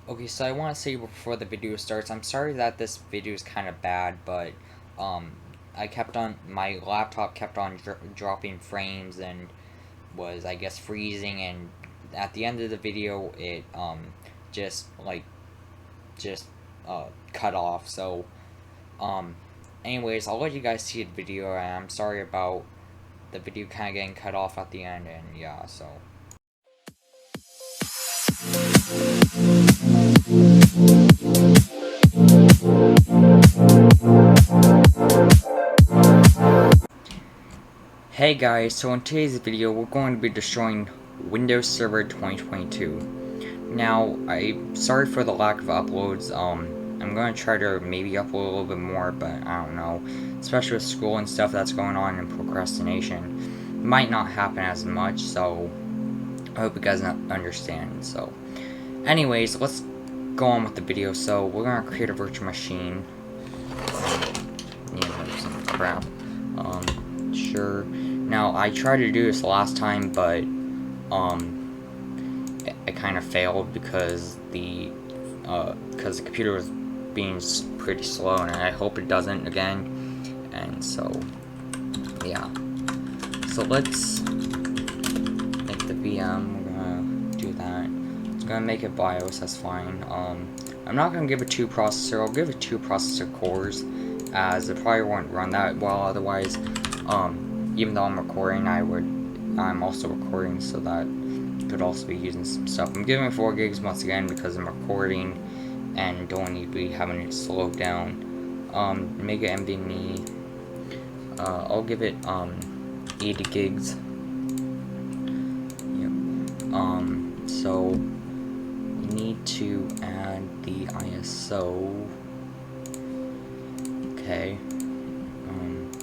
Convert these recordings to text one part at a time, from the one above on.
Okay, so I want to say before the video starts, I'm sorry that this video is kind of bad, but um, my laptop kept on dropping frames and was, I guess, freezing, and at the end of the video, it just like just cut off. So um, anyways, I'll let you guys see the video, and I'm sorry about the video kind of getting cut off at the end, and yeah, so. Hey guys, so in today's video we're going to be destroying Windows Server 2022. Now, I'm sorry for the lack of uploads. I'm going to try to maybe upload a little bit more, but I don't know. Especially with school and stuff that's going on and procrastination. It might not happen as much, so I hope you guys understand. So, anyways, let's go on with the video. So, we're going to create a virtual machine. Some crap. Sure. Now, I tried to do this last time, but it kind of failed because the computer was being pretty slow, and I hope it doesn't again. And so, yeah. So let's make the VM. We're gonna do that. It's gonna make it BIOS. That's fine. I'm not gonna give it 2 processor. I'll give it 2 processor cores, as it probably won't run that well otherwise. Even though I'm recording, I'm also recording, so that could also be using some stuff. I'm giving it 4 gigs once again because I'm recording and don't need to be having it slow down. Mega NVMe, I'll give it 80 gigs. Yep. So we need to add the ISO. Okay.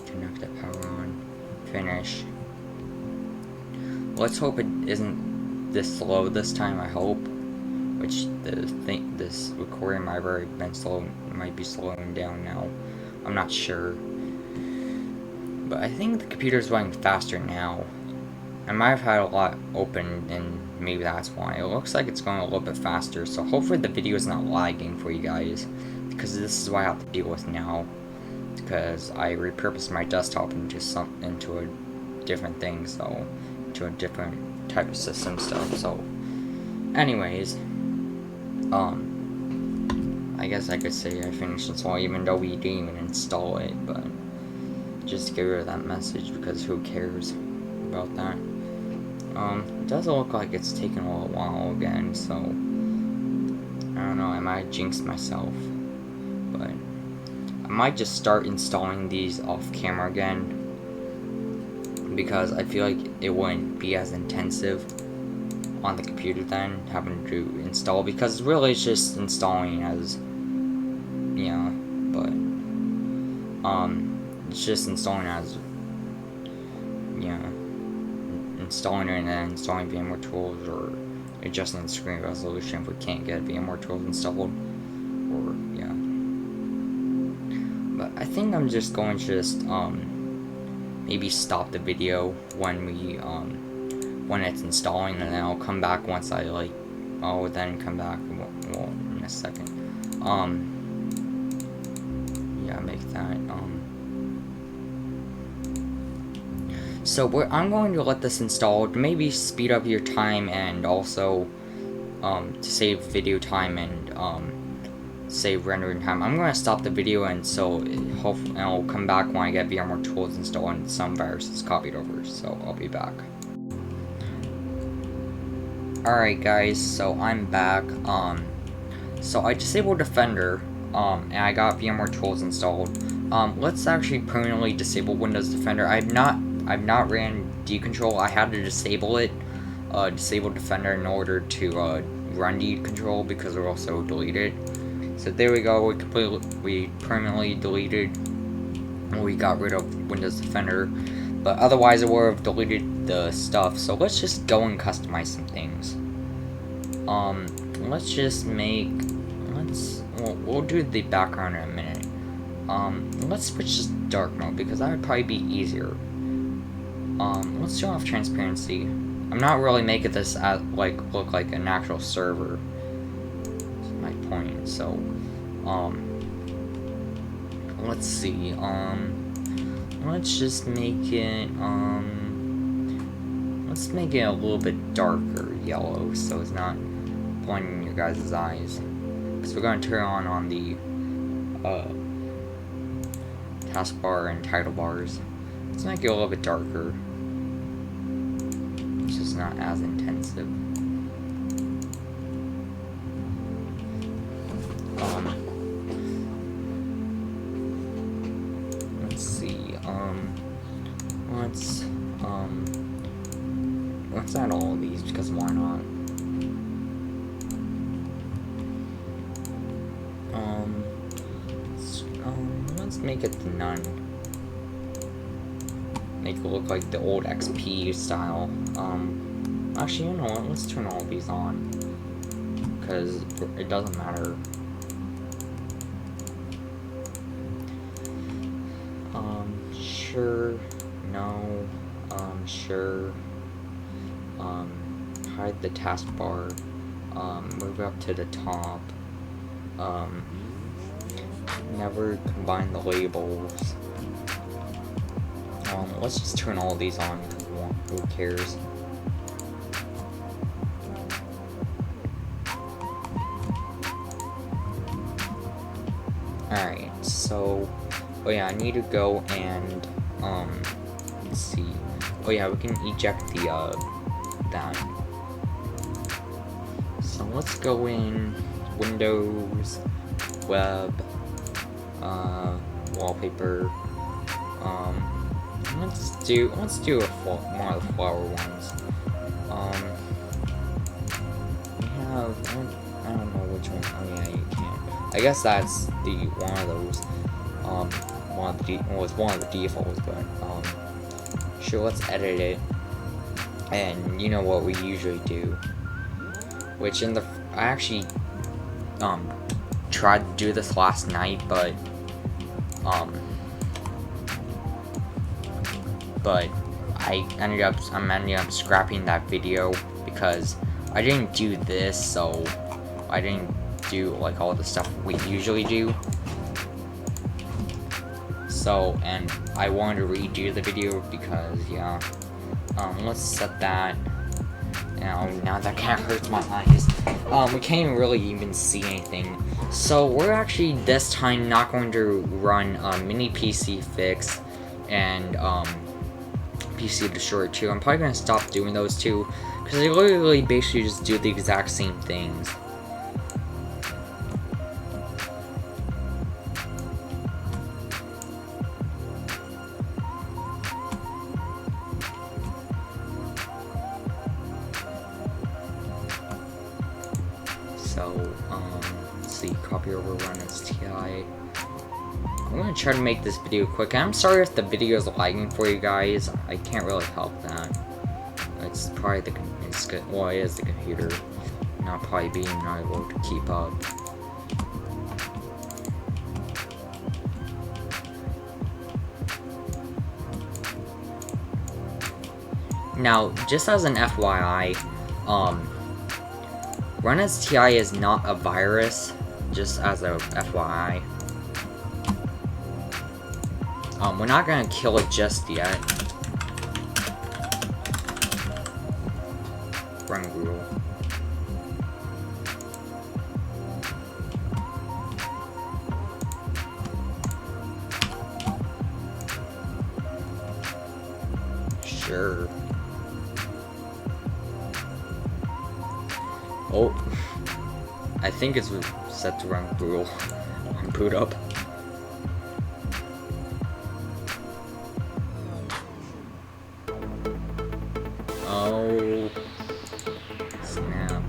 Connect the power on. Finish. Let's hope it isn't this slow this time. I hope. Which this recording might be slowing down now. I'm not sure, but I think the computer's running faster now. I might have had a lot open, and maybe that's why. It looks like it's going a little bit faster. So hopefully the video is not lagging for you guys, because this is what I have to deal with now. Because I repurposed my desktop into a different thing, so to a different type of system stuff. So, anyways, I guess I could say I finished installing, even though we didn't even install it, but just get rid of that message because who cares about that. It doesn't look like it's taken a little while again, so I don't know. I might jinx myself, but I might just start installing these off camera again, because I feel like it wouldn't be as intensive on the computer then, having to install, because really it's just installing as, but, it's just installing as, installing it and then installing VMware tools, or adjusting the screen resolution if we can't get VMware tools installed, or, But I think I'm just going to maybe stop the video when it's installing, and then I'll come back once I then come back, well, in a second. Yeah, make that, so I'm going to let this install to maybe speed up your time, and also, to save video time and, save rendering time. I'm going to stop the video, and so hopefully I'll come back when I get VMware tools installed and some viruses copied over, so I'll be back. Alright guys, so I'm back. So I disabled Defender, and I got VMware tools installed. Let's actually permanently disable Windows Defender. I've not ran dControl. I had to disable it, disable Defender in order to run dControl, because it will also delete it. So there we go. We permanently deleted. We got rid of Windows Defender, but otherwise it would have deleted the stuff. So let's just go and customize some things. Let's just make. We'll do the background in a minute. Let's switch to dark mode, because that would probably be easier. Let's turn off transparency. I'm not really making this look like an actual server. point. So, let's see. Let's just make it. Let's make it a little bit darker yellow, so it's not blinding your guys' eyes. Because we're going to turn on the taskbar and title bars. Let's make it a little bit darker. It's just not as intensive. Let's see. Let's add all of these because why not? Let's make it the none. Make it look like the old XP style. Actually, you know what? Let's turn all these on because it doesn't matter. Sure. No. Sure. Hide the taskbar. Move up to the top. Never combine the labels. Let's just turn all these on because who cares? Alright, so oh yeah, I need to go and let's see. Oh yeah, we can eject the that. So let's go in Windows, Web, wallpaper. Let's do one of the flower ones. We have I don't know which one. Oh yeah, you can. I guess that's the one of those. One of the defaults, but sure, let's edit it. And you know what we usually do, which I actually tried to do this last night, but I'm ending up scrapping that video because I didn't do this, so I didn't do like all the stuff we usually do. So, and I wanted to redo the video because, yeah. Let's set that. Now that kind of hurts my eyes. We can't really even see anything. So, we're actually this time not going to run mini PC fix and PC destroyer 2. I'm probably going to stop doing those two because they literally basically just do the exact same things. So, let's see, copy over, run as TI. I'm gonna try to make this video quick. I'm sorry if the video is lagging for you guys. I can't really help that. It's probably it is the computer not probably being not able to keep up. Now, just as an FYI, Run as TI is not a virus, just as a FYI. We're not gonna kill it just yet. Run rule. Sure. Oh, I think it's set to run rule on boot up. Oh, snap.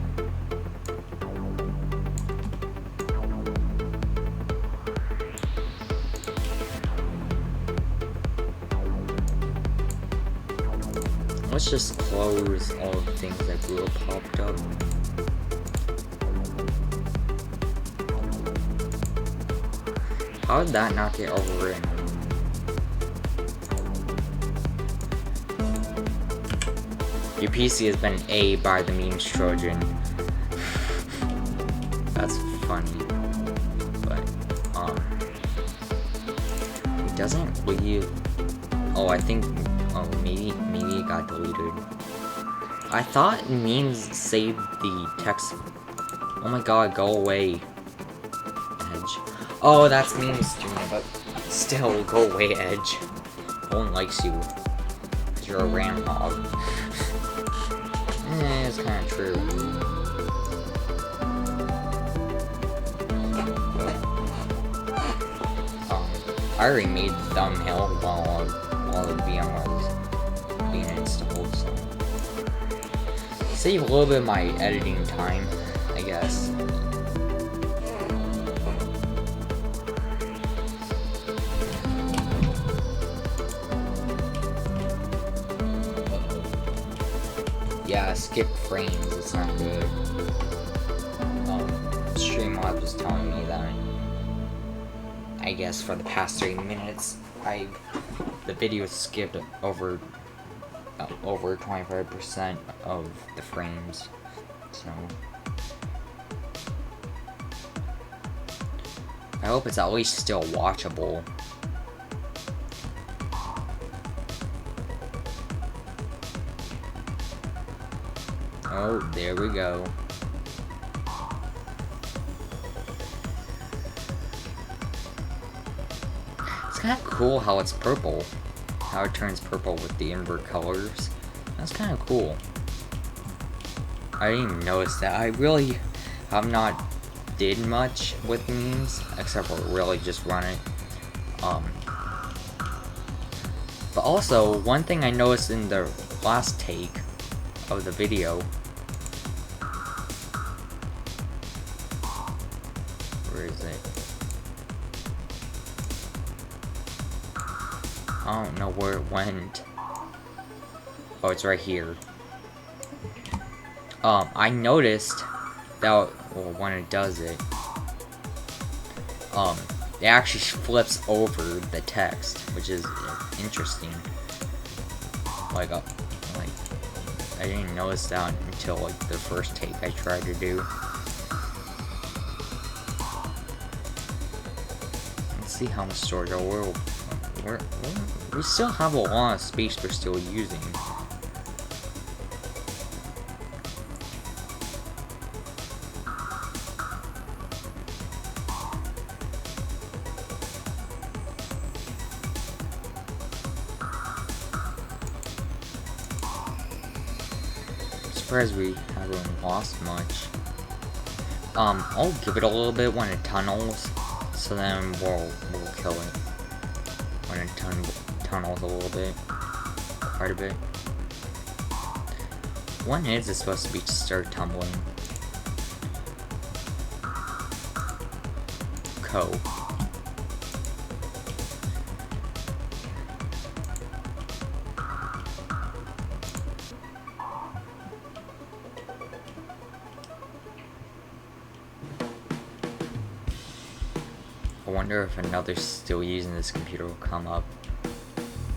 Let's just close all the things that grew up popped up. How did that not get overwritten? Your PC has been A by the memes Trojan. That's funny. But, it doesn't leave. Oh, I think, oh, maybe it got deleted. I thought memes saved the text. Oh my god, go away. Edge. Oh, that's memes stream, but still, go away, Edge. No one likes you. You're a ram hog. It's kind of true. I already made the thumbnail while the VM was being installed, so save a little bit of my editing time, I guess. Yeah, skip frames, it's not good. Streamlabs was telling me that. I guess for the past 3 minutes, the video skipped over 25% of the frames. So I hope it's at least still watchable. Oh, there we go. It's kind of cool how it's purple. How it turns purple with the invert colors. That's kind of cool. I didn't even notice that. I really have not did much with memes, except for really just run it. But also, one thing I noticed in the last take of the video. Where is it? I don't know where it went. Oh, it's right here. I noticed that, well, when it does it, it actually flips over the text, which is interesting. Like, I didn't notice that until, like, the first take I tried to do. Let's see how much storage we still have a lot of space we're still using. I'm surprised we haven't lost much. I'll give it a little bit when it tunnels, so then we'll kill it. When it tunnels a little bit, quite a bit. When is it supposed to be to start tumbling? I wonder if another's still using this computer will come up.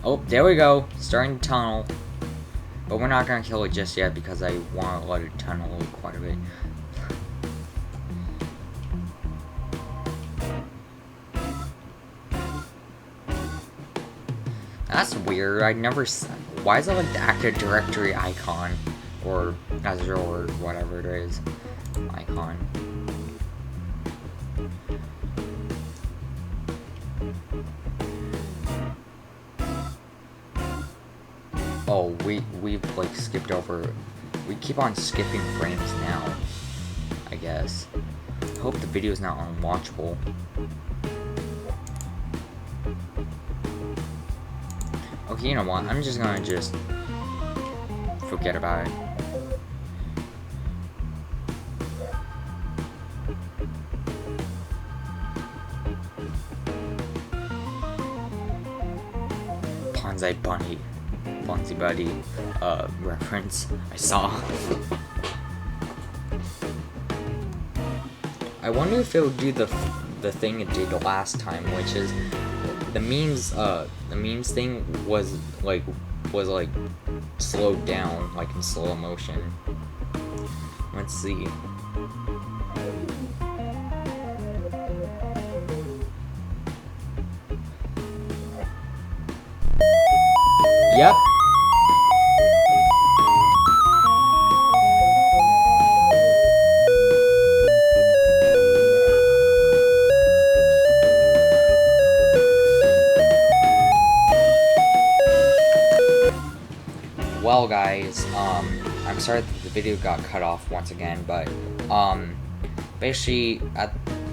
Oh, there we go. Starting to tunnel. But we're not going to kill it just yet because I want to let it tunnel quite a bit. That's weird. I never... Why is it like the Active Directory icon? Or Azure or whatever it is. Icon. Oh, we've like skipped over. We keep on skipping frames now, I guess. I hope the video is not unwatchable. Okay, you know what? I'm just gonna forget about it. Bonzi Buddy reference I saw. I wonder if it would do the thing it did last time, which is the memes thing was like slowed down, like in slow motion. Let's see. well, guys, I'm sorry that the video got cut off once again, but basically,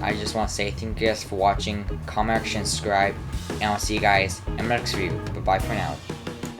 I just want to say thank you guys for watching. Comment, action, subscribe, and I'll see you guys in the next video. Bye bye for now.